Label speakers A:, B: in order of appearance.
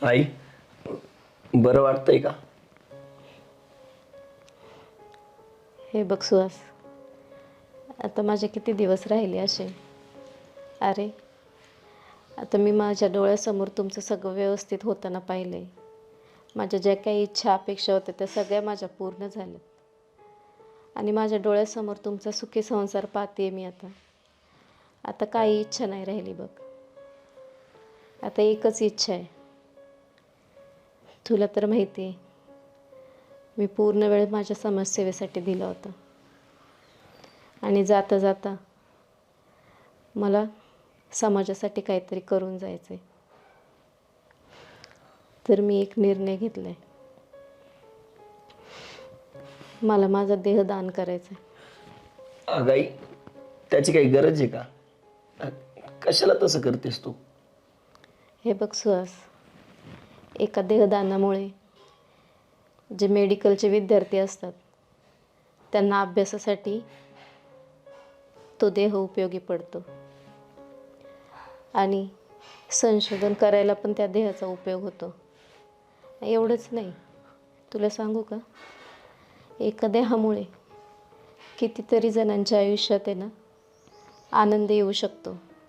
A: आई, बरं वाटतंय का?
B: हे बघ सुहास, आता माझे किती दिवस राहिले असे. अरे, आता मी माझ्या डोळ्यासमोर तुमचं सगळं व्यवस्थित होताना पाहिलं आहे. माझ्या ज्या काही इच्छा अपेक्षा होत्या त्या सगळ्या माझ्या पूर्ण झाल्या. आणि माझ्या डोळ्यासमोर तुमचा सुखी संसार पाहते मी आता. आता काही इच्छा नाही राहिली बघ. आता एकच इच्छा आहे. तुला तर माहिती आहे, मी पूर्ण वेळ माझ्या समाजसेवेसाठी दिला होता. आणि जाता जाता मला समाजासाठी काहीतरी करून जायचं आहे. तर मी एक निर्णय घेतला आहे. मला माझा देह दान करायचा आहे.
A: अगं आई, त्याची काही गरज आहे का? कशाला तसं करतेस तू?
B: हे बघ सुहास, एका देहदानामुळे जे मेडिकलचे विद्यार्थी असतात त्यांना अभ्यासासाठी तो देह उपयोगी पडतो. आणि संशोधन करायला पण त्या देहाचा उपयोग होतो. एवढंच नाही, तुला सांगू का, एका देहामुळे कितीतरी जणांच्या आयुष्यात आहे ना आनंद येऊ शकतो.